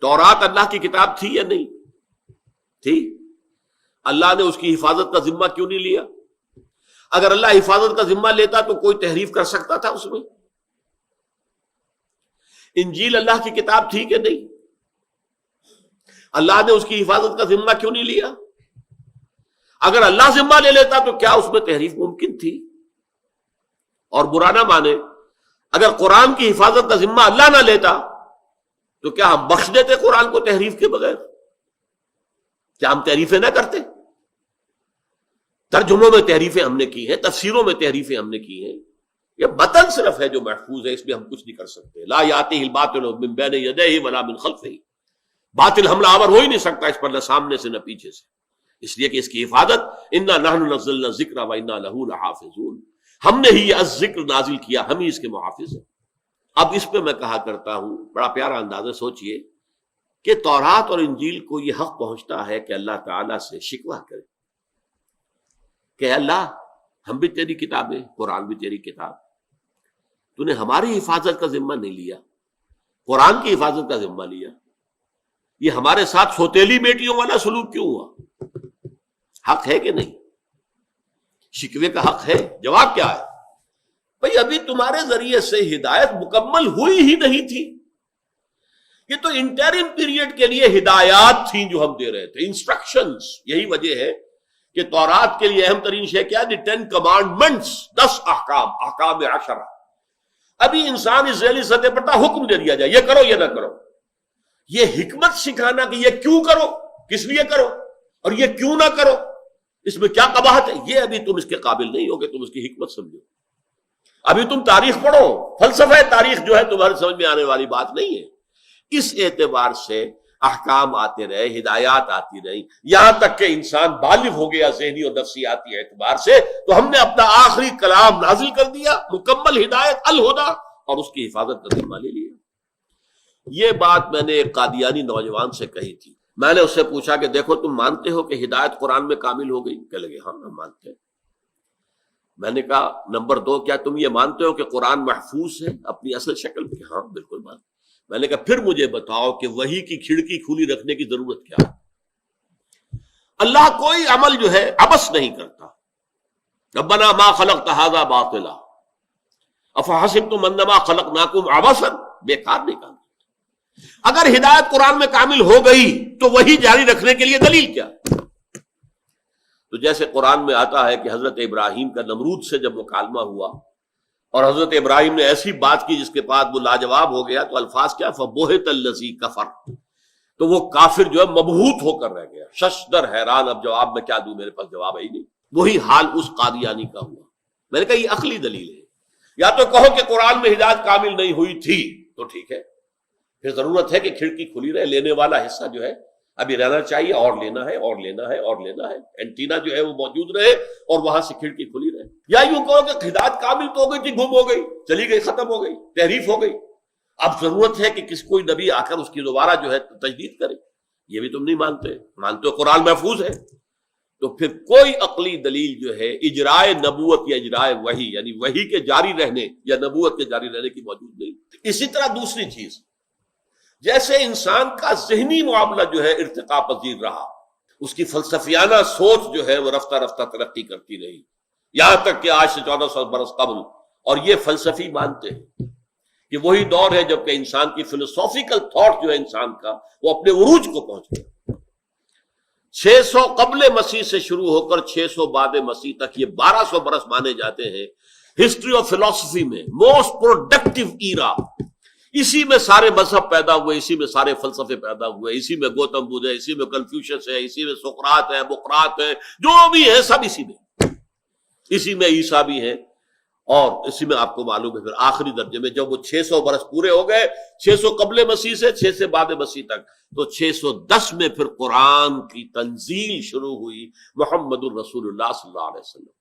तौरात अल्लाह की किताब थी या नहीं थी? अल्लाह ने उसकी हिफाजत का जिम्मा क्यों नहीं लिया? अगर अल्लाह हिफाजत का जिम्मा लेता तो कोई तहरीफ कर सकता था उसमें? इंजील अल्लाह की किताब थी कि नहीं? अल्लाह ने उसकी हिफाजत का जिम्मा क्यों नहीं लिया? अगर अल्लाह जिम्मा ले लेता तो क्या उसमें तहरीफ मुमकिन थी? और बुरा ना माने, अगर कुरान की हिफाजत का जिम्मा अल्लाह ना लेता तो क्या हम बख्श देते कुरान को तहरीफ के बगैर? क्या हम तहरीफें ना करते? तर्जुमों में तहरीफें हमने की हैं, तफसीरों में तहरीफें हमने की हैं। यह मतन सिर्फ है जो महफूज है, इसमें हम कुछ नहीं कर सकते। ला यातिहिल बातिलु मिन बैन यदैहि वला मिन खल्फिही, बातिल हमला आवर हो ही नहीं सकता इस पर, न सामने से न पीछे से, इसलिए कि इसकी हिफाजत इन्ना नहनु नज़्ज़लना ज़िक्रा व इन्ना लहू लहाफ़िज़ून, हमने ही यह जिक्र नाजिल किया, हम ही इसके मुहाफिज हैं। अब इस पे मैं कहा करता हूं, बड़ा प्यारा अंदाजा सोचिए कि तौरात और इंजील को यह हक पहुंचता है कि अल्लाह ताला से शिकवा करे कि अल्लाह, हम भी तेरी किताब है, कुरान भी तेरी किताब, तूने हमारी हिफाजत का जिम्मा नहीं लिया, कुरान की हिफाजत का जिम्मा लिया, ये हमारे साथ सौतेली बेटियों वाला सलूक क्यों हुआ? हक है कि नहीं? शिकवे का हक है? जवाब क्या है? भाई अभी तुम्हारे जरिए से हिदायत मुकम्मल हुई ही नहीं थी, ये तो इंटरिम पीरियड के लिए हिदायत थी जो हम दे रहे थे, इंस्ट्रक्शंस। यही वजह है कि तौरात के लिए अहम तरीन शे क्या है? 10 कमांडमेंट्स, 10 अहकाम अशरा। अभी इंसान इस्राएली सतह पर था, हुक्म दे दिया जाए ये करो ये ना करो, ये हिकमत सिखाना कि ये क्यों करो, किस लिए करो, और ये क्यों ना करो, इसमें क्या कबाहत है, ये अभी तुम इसके काबिल नहीं होगे, तुम इसकी हिकमत समझो। अभी तुम तारीख पढ़ो, फलसफा तारीख जो है तुम्हारे समझ में आने वाली बात नहीं है। इस एतबार से अहकाम आते रहे, हिदायत आती रही, यहां तक कि इंसान बालिग हो गया ज़हनी और नफ्सियाती एतबार से, तो हमने अपना आखिरी कलाम नाजिल कर दिया, मुकम्मल हिदायत अल हुदा, और उसकी हिफाजत का जिम्मा ले लिया। ये बात मैंने एक कादियानी नौजवान से कही थी। मैंने उससे पूछा कि देखो तुम मानते हो कि हिदायत कुरान में कामिल हो गई? कह लगे हाँ हम मानते हैं। मैंने कहा नंबर 2, क्या तुम ये मानते हो कि कुरान महफूज है अपनी असल शक्ल में? हाँ बिल्कुल मानते। मैंने कहा फिर मुझे बताओ कि वही की खिड़की खुली रखने की जरूरत क्या है? अल्लाह कोई अमल जो है अबस नहीं करता। रब्बना मा खलक़्ता हाज़ा बातिला अफ़हसिब्तुम अन्नमा खलक़नाकुम अबसन, बेकार नहीं काम। अगर हिदायत कुरान में कामिल हो गई तो वही जारी रखने के लिए दलील क्या? तो जैसे कुरान में आता है कि हजरत इब्राहिम का नमरूद से जब मुकालमा हुआ और हजरत इब्राहिम ने ऐसी बात की जिसके बाद वो लाजवाब हो गया, तो अल्फाज क्या? फबोहितल्लज़ी कफर, तो वो काफिर जो है मबहूत होकर रह गया, शशदर हैरान, अब जवाब मैं क्या दूं, मेरे पास जवाब है ही नहीं। वही हाल उस कादियानी का हुआ। मैंने कहा ये अकली दलील है, या तो कहो कि कुरान में हिदायत कामिल नहीं हुई थी तो ठीक है, फिर जरूरत है कि खिड़की खुली रहे, लेने वाला हिस्सा जो है अभी रहना चाहिए, और लेना है और लेना है और लेना है, एंटीना जो है वो मौजूद रहे और वहां से खिड़की खुली रहे। या यूं कहो कि हिदायत कामिल तो हो गई थी, गुम हो गई, चली गई, खत्म हो गई, तहरीफ हो गई, अब जरूरत है कि कोई नबी आकर उसकी दोबारा जो है तजदीद करे। ये भी तुम नहीं मानते, मानते हो कुरान महफूज है, तो फिर कोई अकली दलील जो है इजराए नबूवत या इजराए वही, यानी वही के जारी रहने या नबूवत के जारी रहने की मौजूद नहीं। इसी तरह दूसरी चीज, जैसे इंसान का ज़हनी मामला जो है इर्तिका पजीर रहा, उसकी फलसफियाना सोच जो है वो रफ्ता रफ्ता तरक्की करती रही, यहां तक कि आज से 1400 बरस कबल, और ये फलसफी मानते हैं कि वही दौर है जबकि इंसान की फिलोसॉफिकल थॉट जो है इंसान का वो अपने उरूज को पहुंच गया। 600 कबले मसीह से शुरू होकर 600 बाद मसीह तक, ये 1200 बरस माने जाते हैं हिस्ट्री ऑफ फिलॉसफी में मोस्ट प्रोडक्टिव ईरा। इसी में सारे मजहब पैदा हुए, इसी में सारे फलसफे पैदा हुए, इसी में गौतम बुद्ध है, इसी में कन्फ्यूशियस है, इसी में सुकरात है, बुकरात है, जो भी है सब इसी में ईसा भी है, और इसी में आपको मालूम है फिर आखिरी दर्जे में जब वो 600 बरस पूरे हो गए, 600 कबले मसीह से 6 से बाद मसीह तक, तो 610 में फिर कुरान की तंजील शुरू हुई, मुहम्मदुर रसूलुल्लाह सल्लल्लाहु अलैहि वसल्लम।